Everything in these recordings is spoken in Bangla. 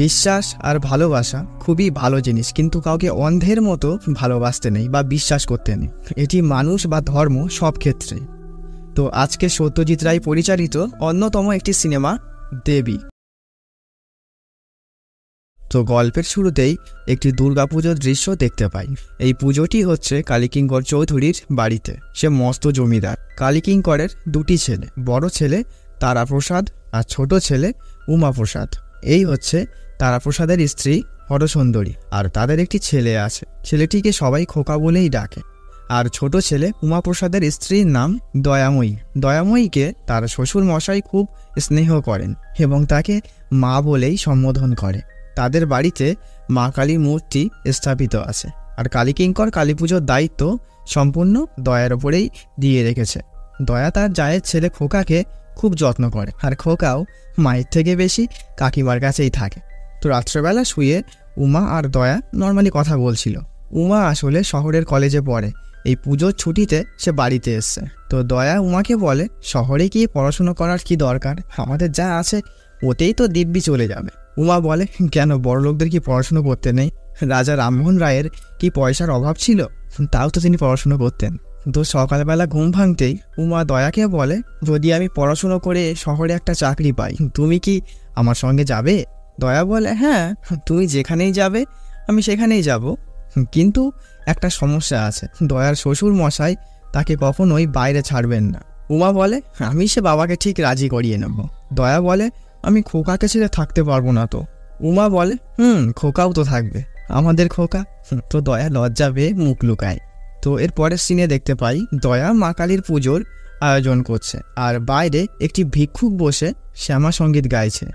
বিশ্বাস আর ভালোবাসা খুবই ভালো জিনিস, কিন্তু কাউকে অন্ধের মতো ভালোবাসতে নেই বা বিশ্বাস করতে নেই। এটি মানুষ বা ধর্ম সব ক্ষেত্রে। তো আজকে সত্যজিৎ রায় পরিচালিত অন্যতম একটি সিনেমা দেবী। তো গল্পের শুরুতেই একটি দুর্গাপুজোর দৃশ্য দেখতে পাই। এই পুজোটি হচ্ছে কালীকিঙ্কর চৌধুরীর বাড়িতে। সে মস্ত জমিদার। কালীকিঙ্করের দুটি ছেলে, বড় ছেলে তারাপ্রসাদ আর ছোট ছেলে উমাপ্রসাদ। এই হচ্ছে তারাপ্রসাদের স্ত্রী হরসুন্দরী, আর তাদের একটি ছেলে আছে। ছেলেটিকে সবাই খোকা বলেই ডাকে। আর ছোট ছেলে উমাপ্রসাদের স্ত্রীর নাম দয়াময়ী। দয়াময়ীকে তার শ্বশুর মশাই খুব স্নেহ করেন এবং তাকে মা বলেই সম্বোধন করে। তাদের বাড়িতে মা কালীর মূর্তি স্থাপিত আছে, আর কালীকিঙ্কর কালী পুজোর দায়িত্ব সম্পূর্ণ দয়ার ওপরেই দিয়ে রেখেছে। দয়া তার জায়ের ছেলে খোকাকে খুব যত্ন করে, আর খোকাও মায়ের থেকে বেশি কাকিমার কাছেই থাকে। তো রাত্রেবেলা শুয়ে উমা আর দয়া নর্মালি কথা বলছিল। উমা আসলে শহরের কলেজে পড়ে। এই পুজোর ছুটিতে সে বাড়িতে এসছে। তো দয়া উমাকে বলে, শহরে গিয়ে পড়াশুনো করার কি দরকার, আমাদের যা আছে ওতেই তো দিব্যি চলে যাবে। উমা বলে, কেন, বড়লোকদের কি পড়াশুনো করতে নেই? রাজা রামমোহন রায়ের কি পয়সার অভাব ছিল? তাও তো তিনি পড়াশুনো করতেন। তো সকালবেলা ঘুম ভাঙতেই উমা দয়াকে বলে, যদি আমি পড়াশুনো করে শহরে একটা চাকরি পাই, তুমি কি আমার সঙ্গে যাবে? দয়া বলে, হ্যাঁ, তুমি যেখানেই যাবে আমি সেখানেই যাব, কিন্তু একটা সমস্যা আছে। দয়ার শ্বশুর মশাই তাকে কখনোই বাইরে ছাড়বেন না। উমা বলে, আমি সে বাবাকে ঠিক রাজি করিয়ে নেব। দয়া বলে, আমি খোকাকে ছেড়ে থাকতে পারবো না তো। উমা বলে, খোকাও তো থাকবে, আমাদের খোকা। তো দয়া লজ্জা পেয়ে মুখ লুকায়। তো এর পরের সিনে দেখতে পাই দয়া মা কালীর পুজোর আয়োজন করছে, আর বাইরে একটি ভিক্ষুক বসে শ্যামা সঙ্গীত গাইছে।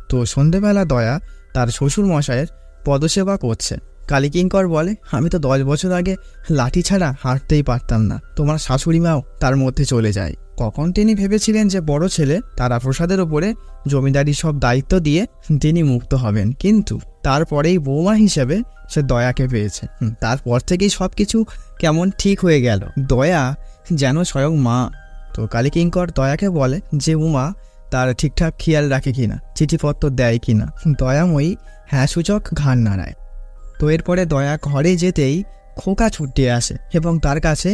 তো সন্ধেবেলা দয়া তার শ্বশুর মশাইয়ের পদসেবা করছে। কালীকিঙ্কর বলে, আমি তো 10 বছর আগে লাঠি ছাড়া হাঁটতেই পারতাম না, তোমার শাশুড়ি মাও তার মধ্যে চলে যায়। কখন তিনি ভেবেছিলেন যে বড় ছেলে তারাপ্রসাদের ওপরে জমিদারি সব দায়িত্ব দিয়ে তিনি মুক্ত হবেন, কিন্তু তারপরেই বৌমা হিসেবে সে দয়াকে পেয়েছে। তারপর থেকেই সব কিছু কেমন ঠিক হয়ে গেল, দয়া যেন স্বয়ং মা। তো কালীকিঙ্কর দয়াকে বলে যে উমা তার ঠিকঠাক খেয়াল রাখে কিনা, চিঠিপত্র দেয় কিনা। দয়াময়ী হ্যাঁ সূচক ঘাড় নাড়ায়। তো এরপরে দয়া ঘরে যেতেই খোকা ছুটে আসে এবং তার কাছে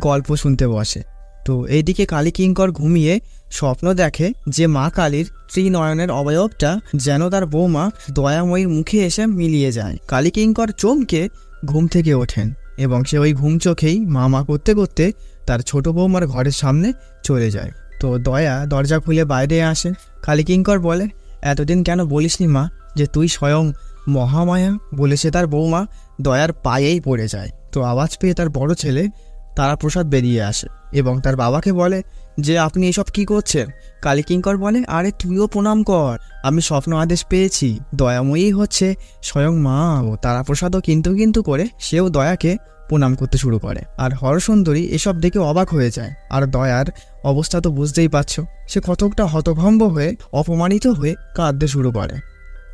গল্প শুনতে বসে। তো এইদিকে কালীকিঙ্কর ঘুমিয়ে স্বপ্ন দেখে যে মা কালীর ত্রিনয়নের অবয়বটা যেন তার বৌমা দয়াময়ীর মুখে এসে মিলিয়ে যায়। কালীকিঙ্কর চমকে ঘুম থেকে ওঠেন এবং সে ওই ঘুম চোখেই মা করতে করতে তার ছোট বৌমার ঘরের সামনে চলে যায়। তো দয়া দরজা খুলে বাইরে আসে। কালীকিঙ্কর বলে, এতদিন কেন বলিসনি মা যে তুই স্বয়ং মহামায়া? বলেছে তার বৌমা দয়ার পায়েই পড়ে যায়। তো আওয়াজ পেয়ে তার বড় ছেলে তারাপ্রসাদ বেরিয়ে আসে এবং তার বাবাকে বলে যে আপনি এসব কি করছেন? কালীকিঙ্কর বলে, আরে তুইও প্রণাম কর, আমি স্বপ্ন আদেশ পেয়েছি, দয়াময়ী হচ্ছে স্বয়ং মা। ও তারাপ্রসাদও কিন্তু করে সেও দয়াকে প্রণাম করতে শুরু করে। আর হরসুন্দরী এসব দেখে অবাক হয়ে যায়। আর দয়ার অবস্থা তো বুঝতেই পারছো, সে কতকটা হতভম্ব হয়ে অপমানিত হয়ে কাঁদতে শুরু করে।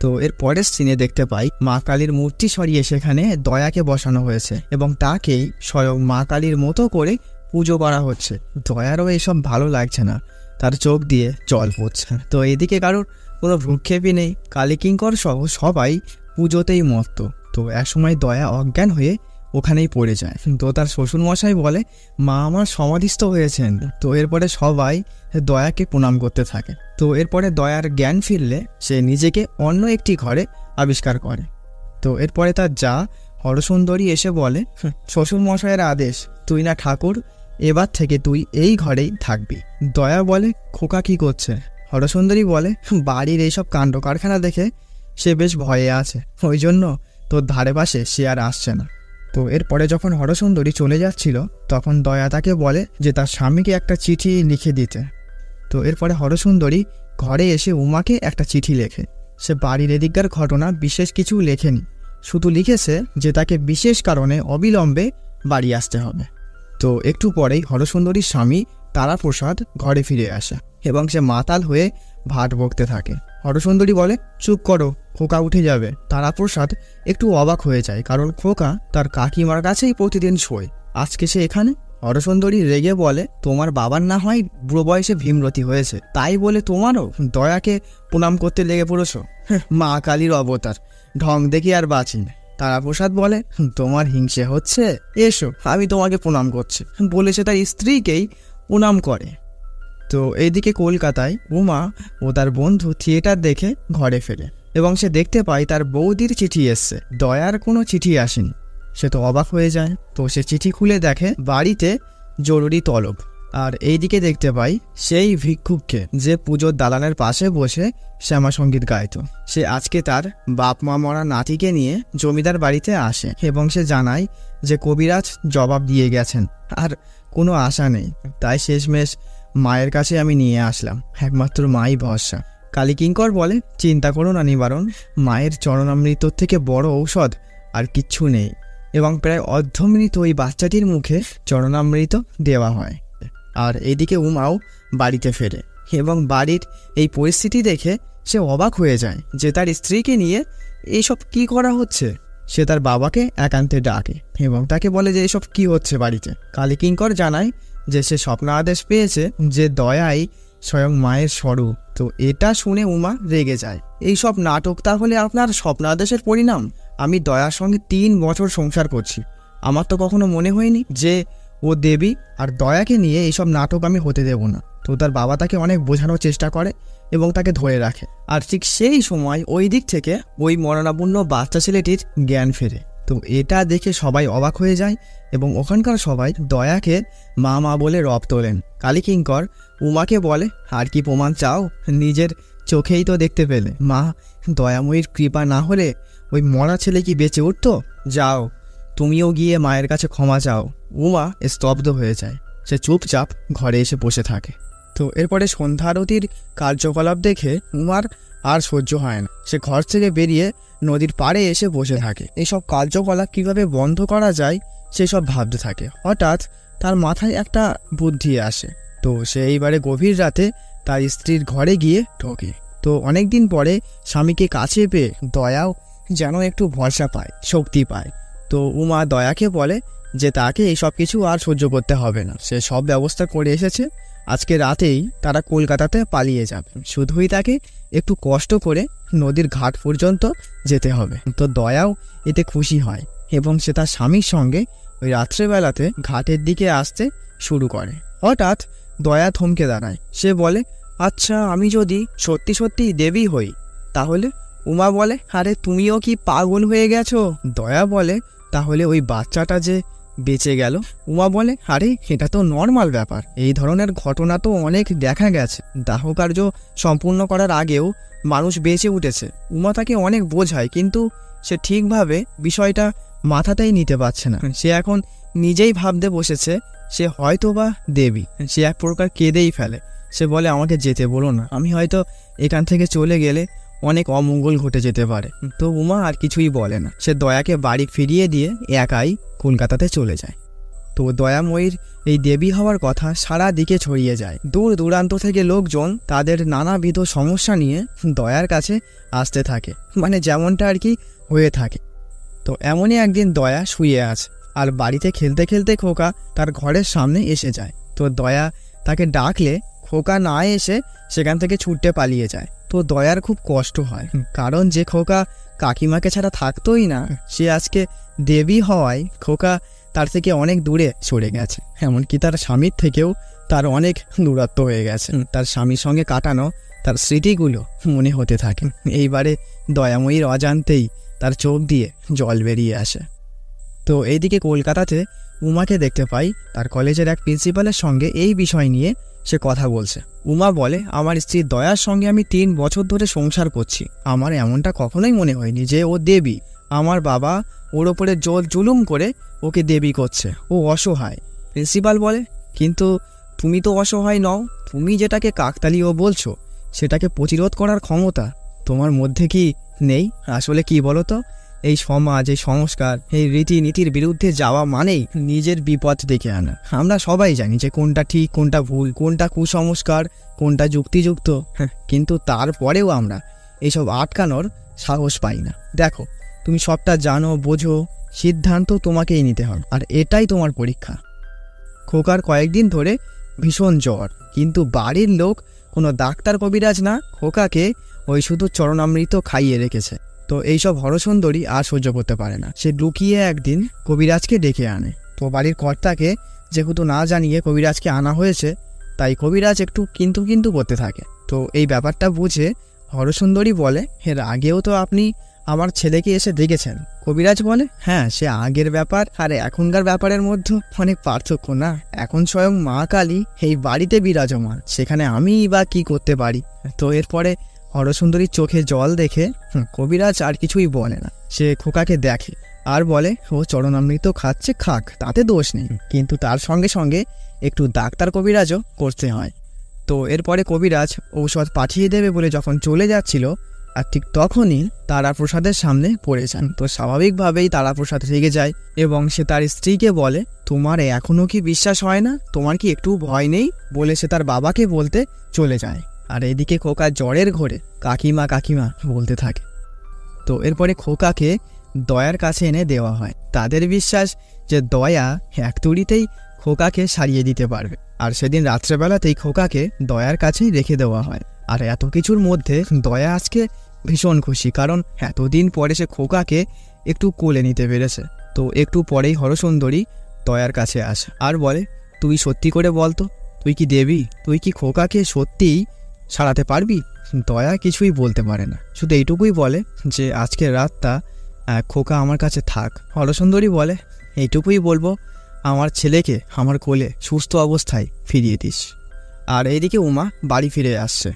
তো এর পরের সিনে দেখতে পাই মা কালীর মূর্তি সরিয়ে সেখানে দয়াকে বসানো হয়েছে এবং তাকেই স্বয়ং মা কালীর মতো করে পুজো করা হচ্ছে। দয়ারও এসব ভালো লাগছে না, তার চোখ দিয়ে জল পড়ছে। তো এদিকে কারোর কোনো ভ্রুক্ষেপই নেই, কালীকিঙ্কর সহ সবাই পুজোতেই মত্ত। তো একসময় দয়া অজ্ঞান হয়ে ওখানেই পড়ে যায়। তো তার শ্বশুরমশাই বলে, মা আমার সমাধিস্থ হয়েছেন। তো এরপরে সবাই দয়াকে প্রণাম করতে থাকে। তো এরপরে দয়ার জ্ঞান ফিরলে সে নিজেকে অন্য একটি ঘরে আবিষ্কার করে। তো এরপরে তার যা হরসুন্দরী এসে বলে, শ্বশুরমশাইয়ের আদেশ, তুই না ঠাকুর, এবার থেকে তুই এই ঘরেই থাকবি। দয়া বলে, খোকা কি করছে? হরসুন্দরী বলে, বাড়ির এইসব কাণ্ড কারখানা দেখে সে বেশ ভয়ে আছে, ওই জন্য তোর ধারে পাশে সে আর আসছে না। তো এরপরে যখন হরসুন্দরী চলে যাচ্ছিল তখন দয়া তাকে বলে যে তার স্বামীকে একটা চিঠি লিখে দিতে। তো এরপরে হরসুন্দরী ঘরে এসে উমাকে একটা চিঠি লেখে। সে বাড়ির এদিককার ঘটনা বিশেষ কিছু লেখেনি, শুধু লিখেছে যে তাকে বিশেষ কারণে অবিলম্বে বাড়ি আসতে হবে। তো একটু পরেই হরসুন্দরীর স্বামী তারাপ্রসাদ ঘরে ফিরে আসে এবং সে মাতাল হয়ে ভাট বকতে থাকে। হরসুন্দরী বলে, চুপ করো, খোকা উঠে যাবে। তারাপ্রসাদ একটু অবাক হয়ে যায়, কারণ খোকা তার কাকিমার কাছেই প্রতিদিন শোয়, আজকে সে এখানে। হরসুন্দরী রেগে বলে, তোমার বাবার না হয় বুড়ো বয়সে ভীমরতি হয়েছে, তাই বলে তোমারও দয়াকে প্রণাম করতে লেগে পড়েছো? মা কালীর অবতার, ঢং দেখি আর বাঁচি না। তারাপ্রসাদ বলে, তোমার হিংসে হচ্ছে? এসো, আমি তোমাকে প্রণাম করছি, বলে সে তার স্ত্রীকেই প্রণাম করে। তো এইদিকে কলকাতায় উমা ও তার বন্ধু থিয়েটার দেখে ঘরে ফেরে এবং সে দেখতে পায় তার বৌদির চিঠি এসছে, দয়ার কোনো চিঠি আসেনি। সে তো অবাক হয়ে যায়। তো সে চিঠি খুলে দেখে বাড়িতে জরুরি তলব। আর এইদিকে দেখতে পাই সেই ভিক্ষুককে যে পুজোর দালানের পাশে বসে শ্যামা সঙ্গীত গাইত। সে আজকে তার বাপ মা মরা নাতিকে নিয়ে জমিদার বাড়িতে আসে এবং সে জানায় যে কবিরাজ জবাব দিয়ে গেছেন, আর কোনো আশা নেই, তাই শেষমেশ মায়ের কাছে আমি নিয়ে আসলাম, একমাত্র মাই ভরসা। কালীকিঙ্কর বলে, চিন্তা করো না নিবারণ, মায়ের চরণামৃতর থেকে বড় ঔষধ আর কিচ্ছু নেই। এবং প্রায় অর্ধমৃত ওই বাচ্চাটির মুখে চরণামৃত দেওয়া হয়। আর এদিকে উমাও বাড়িতে ফেরে এবং বাড়ির এই পরিস্থিতি দেখে সে অবাক হয়ে যায় যে তার স্ত্রীকে নিয়ে এইসব কি করা হচ্ছে। সে তার বাবাকে একান্তে ডাকে এবং তাকে বলে যে এসব কি হচ্ছে বাড়িতে। কালীকিঙ্কর জানায় যে সে স্বপ্ন আদেশ পেয়েছে যে দয়াই স্বয়ং মায়ের স্বরূপ। তো এটা শুনে উমা রেগে যায়। এইসব নাটক তাহলে আপনার স্বপ্নাদেশের পরিণাম? আমি দয়ার সঙ্গে 3 বছর সংসার করছি, আমার তো কখনো মনে হয়নি যে ও দেবী, আর দয়াকে নিয়ে এইসব নাটক আমি হতে দেব না। তো তার বাবা তাকে অনেক বোঝানোর চেষ্টা করে এবং তাকে ধরে রাখে। আর ঠিক সেই সময় ওই দিক থেকে ওই মরণাপন্ন বাচ্চা ছেলেটির জ্ঞান ফেরে। তো এটা দেখে সবাই অবাক হয়ে যায় এবং ওখানকার সবাই দয়াকে মা মা বলে রব তোলেন। কালীকিঙ্কর উমাকে বলে, আর কি প্রমাণ চাও? নিজের চোখেই তো দেখতে পেলে। মা দয়াময়ীর কৃপা না হলে ওই মরা ছেলে কি বেঁচে উঠতো? যাও, তুমিও গিয়ে মায়ের কাছে ক্ষমা চাও। উমা স্তব্ধ হয়ে যায়, সে চুপচাপ ঘরে এসে বসে থাকে। তো এরপরে সন্ধ্যা আরতির কার্যকলাপ দেখে উমার আর সহ্য হয় না। সে ঘর থেকে বেরিয়ে নদীর পাড়ে এসে বসে থাকে। এইসব কার্যকলাপ কিভাবে বন্ধ করা যায় সেসব ভাবতে থাকে। হঠাৎ তার মাথায় একটা বুদ্ধি আসে। তো সে এইবারে গভীর রাতে তার স্ত্রীর ঘরে গিয়ে ঢোকে। তো অনেকদিন পরে স্বামীকে কাছে পেয়ে দয়াও যেন একটু ভরসা পায়, শক্তি পায়। তো উমা দয়াকে বলে যে তাকে এইসব কিছু আর সহ্য করতে হবে না, সে সব ব্যবস্থা করে এসেছে, আজকে রাতেই তারা কলকাতাতে পালিয়ে যাবে, শুধুই তাকে একটু কষ্ট করে নদীর ঘাট পর্যন্ত যেতে হবে। তো দয়াও এতে খুশি হয় এবং সে তার স্বামীর সঙ্গে ওই রাত্রেবেলাতে ঘাটের দিকে আসতে শুরু করে। হঠাৎ দয়া থমকে দাঁড়ায়। সে বলে, আচ্ছা আমি যদি সত্যি সত্যি দেবী হই তাহলে? উমা বলে, আরে তুমিও কি পাগল হয়ে গেছো? দয়া বলে, তাহলে ওই বাচ্চাটা যে বেঁচে গেল? উমা বলে, আরে এটা তো নর্মাল ব্যাপার, এই ধরনের ঘটনা তো অনেক দেখা গেছে, দাহকার্য সম্পূর্ণ করার আগেও মানুষ বেঁচে উঠেছে। উমা তাকে অনেক বোঝায়, কিন্তু সে ঠিকভাবে বিষয়টা মাথাতেই নিতে পারছে না। সে এখন নিজেই ভাবতে বসেছে সে হয়তো বা দেবী। সে এক প্রকার কেঁদেই ফেলে। সে বলে, আমাকে যেতে বলো না, আমি হয়তো এখান থেকে চলে গেলে অনেক অমঙ্গল ঘটে যেতে পারে। তো উমা আর কিছুই বলে না, সে দয়াকে বাড়ি ফিরিয়ে দিয়ে একাই কলকাতাতে চলে যায়। তো দয়াময়ীর এই দেবী হওয়ার কথা সারা দিকে ছড়িয়ে যায়। দূর দূরান্ত থেকে লোকজন তাদের নানাবিধ সমস্যা নিয়ে দয়ার কাছে আসতে থাকে, মানে যেমনটা আর কি হয়ে থাকে। তো এমনই একদিন দয়া শুয়ে আছে আর বাড়িতে খেলতে খেলতে খোকা তার ঘরের সামনে এসে যায়। তো দয়া তাকে ডাকলে খোকা না এসে সেখান থেকে ছুটতে পালিয়ে যায়। তো দয়ার খুব কষ্ট হয়, কারণ যে খোকা কাকিমাকে ছাড়া থাকতোই না, সে আজকে দেবী হওয়ায় খোকা তার থেকে অনেক দূরে সরে গেছে। এমনকি তার স্বামীর থেকেও তার অনেক দূরত্ব হয়ে গেছে। তার স্বামীর সঙ্গে কাটানো তার স্মৃতিগুলো মনে হতে থাকে। এইবারে দয়াময়ীর অজান্তেই তার চোখ দিয়ে জল বেরিয়ে আসে। তো এইদিকে কলকাতাতে উমাকে দেখতে পাই তার কলেজের এক প্রিন্সিপালের সঙ্গে এই বিষয় নিয়ে সে কথা বলছে। উমা বলে, আমার স্ত্রী দয়ার সঙ্গে আমি 3 বছর ধরে সংসার করছি, আমার এমনটা কখনোই মনে হয়নি যে ও দেবী। আমার বাবা ওর ওপরে জোর জুলুম করে ওকে দেবী করছে, ও অসহায়। প্রিন্সিপাল বলে, কিন্তু তুমি তো অসহায় নও, তুমি যেটাকে কাকতালীয় বলছো সেটাকে প্রতিরোধ করার ক্ষমতা তোমার মধ্যে কি নেই? আসলে কি বলো তো, এই সমাজ, এই সংস্কার, এই রীতিনীতির বিরুদ্ধে যাওয়া মানেই নিজের বিপদ ডেকে আনা। আমরা সবাই জানি যে কোনটা ঠিক, কোনটা ভুল, কোনটা কুসংস্কার, কোনটা যুক্তিযুক্ত, কিন্তু তারপরেও আমরা এইসব আটকানোর সাহস পাই না। দেখো, তুমি সবটা জানো, বোঝো, সিদ্ধান্ত তোমাকেই নিতে হবে, আর এটাই তোমার পরীক্ষা। খোকার কয়েকদিন ধরে ভীষণ জ্বর, কিন্তু বাড়ির লোক কোনো ডাক্তার কবিরাজ না, খোকাকে ওই শুধু চরণামৃত খাইয়ে রেখেছে। তো এইসব হরসুন্দরী আর সহ্য করতে পারে না। সে লুকিয়ে একদিন কবিরাজকে ডেকে আনে। তো বাড়ির কর্তাকে যেহেতু না জানিয়ে কবিরাজকে আনা হয়েছে, তাই কবিরাজ একটু কিন্তু কিন্তু করতে থাকে। তো এই ব্যাপারটা বুঝে হরসুন্দরী বলে, এর আগেও তো আপনি আমার ছেলেকে এসে দেখেছেন। কবিরাজ বলে, হ্যাঁ, সে আগের ব্যাপার আর এখনকার ব্যাপারের মধ্যে অনেক পার্থক্য না। এখন স্বয়ং মা কালী এই বাড়িতে বিরাজমান, সেখানে আমি বা কি করতে পারি। তো এরপরে হরসুন্দরীর চোখে জল দেখে কবিরাজ আর কিছুই বলে না। সে খোকাকে দেখে আর বলে, ও চরণামৃত খাচ্ছে, খাক, তাতে দোষ নেই, কিন্তু তার সঙ্গে সঙ্গে একটু ডাক্তার কবিরাজও করতে হয়। তো এরপরে কবিরাজ ঔষধ পাঠিয়ে দেবে বলে যখন চলে যাচ্ছিল, আর ঠিক তখনই তারাপ্রসাদের সামনে পড়ে যান। তো স্বাভাবিকভাবেই তারাপ্রসাদ রেগে যায় এবং সে তার স্ত্রীকে বলে, তোমার এখনও কি বিশ্বাস হয় না? তোমার কি একটু ভয় নেই? বলে সে তার বাবাকে বলতে চলে যায়। আর এদিকে খোকা জ্বরের ঘোরে কাকিমা কাকিমা বলতে থাকে। তো এরপরে খোকাকে দয়ার কাছে এনে দেওয়া হয়। তাদের বিশ্বাস যে দয়া এক তুড়িতেই খোকাকে সারিয়ে দিতে পারবে। আর সেদিন রাত্রেবেলাতেই খোকাকে দয়ার কাছেই রেখে দেওয়া হয়। আর এত কিছুর মধ্যে দয়া আজকে ভীষণ খুশি, কারণ এতদিন পরে সে খোকাকে একটু কোলে নিতে পেরেছে। তো একটু পরেই হরসুন্দরী দয়ার কাছে আসে আর বলে, তুই সত্যি করে বলতো, তুই কি দেবী? তুই কি খোকাকে সত্যিই সারাতে পারবি? দয়া কিছুই বলতে পারে না, শুধু এইটুকুই বলে যে আজকের রাতটা খোকা আমার কাছে থাক। হরসুন্দরী বলে, এইটুকুই বলবো, আমার ছেলেকে আমার কোলে সুস্থ অবস্থায় ফিরিয়ে দিস। আর এইদিকে উমা বাড়ি ফিরে আসছে।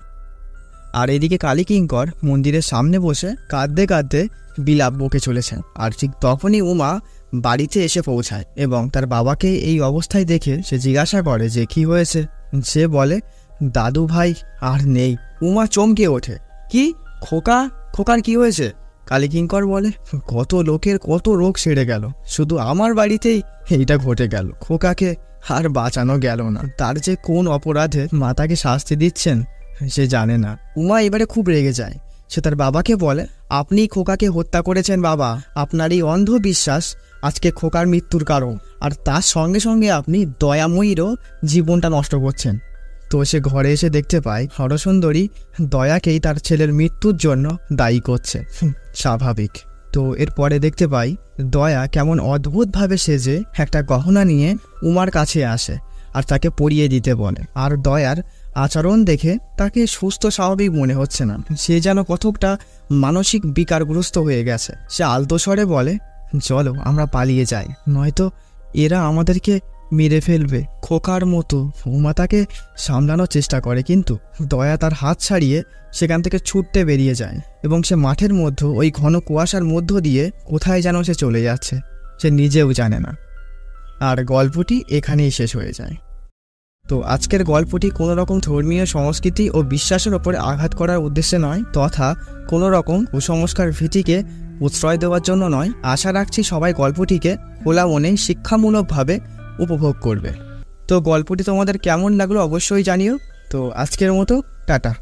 আর এদিকে কালীকিঙ্কর মন্দিরের সামনে বসে কাঁদতে কাঁদতে বিলাপ বকে চলেছেন। আর ঠিক তখনই উমা বাড়িতে এসে পৌঁছায় এবং তার বাবাকে এই অবস্থায় দেখে সে জিজ্ঞাসা করে যে কি হয়েছে। সে বলে, দাদু ভাই আর নেই। উমা চমকে ওঠে, কি? খোকার কি হয়েছে? কালীকিঙ্কর বলে, কত লোকের কত রোগ সেরে গেল, শুধু আমার বাড়িতেই এইটা ঘটে গেল। খোকাকে আর বাঁচানো গেল না। তার যে কোন অপরাধে মাতাকে শাস্তি দিচ্ছেন সে জানে না। উমা এবারে খুব রেগে যায়। সে তার বাবাকে বলে, আপনি খোকাকে হত্যা করেছেন বাবা। আপনার এই অন্ধবিশ্বাস আজকে খোকার মৃত্যুর কারণ, আর তার সঙ্গে সঙ্গে আপনি দয়াময়ীরও জীবনটা নষ্ট করছেন। তো সে ঘরে এসে দেখতে পায় হরসুন্দরী দয়াকেই তার ছেলের মৃত্যুর জন্য দায়ী করছে। স্বাভাবিক। তো এরপরে দেখতে পাই দয়া কেমন অদ্ভুতভাবে সেজে একটা গহনা নিয়ে উমার কাছে আসে আর তাকে পরিয়ে দিতে বলে। আর দয়ার আচরণ দেখে তাকে সুস্থ স্বাভাবিক মনে হচ্ছে না, সে যেন কতকটা মানসিক বিকারগ্রস্ত হয়ে গেছে। সে আলতো স্বরে বলে, চলো আমরা পালিয়ে যাই, নয়তো এরা আমাদেরকে মেরে ফেলবে। খোকার মতো উমা তাকে সামলানোর চেষ্টা করে, কিন্তু দয়া তার হাত ছাড়িয়ে সেখান থেকে ছুটতে বেরিয়ে যায় এবং সে মাঠের মধ্যে ওই ঘন কুয়াশার মধ্য দিয়ে কোথায় যেন সে চলে যাচ্ছে, সে নিজেও জানে না। আর গল্পটি এখানেই শেষ হয়ে যায়। তো আজকের গল্পটি কোনো রকম ধর্মীয় সংস্কৃতি ও বিশ্বাসের ওপরে আঘাত করার উদ্দেশ্যে নয়, তথা কোনো রকম কুসংস্কার ভীতিকে প্রশ্রয় দেওয়ার জন্য নয়। আশা রাখছি সবাই গল্পটিকে খোলা মনে শিক্ষামূলকভাবে উপভোগ করবে। তো গল্পটি তোমাদের কেমন লাগলো অবশ্যই জানিও। তো আজকের মতো টাটা।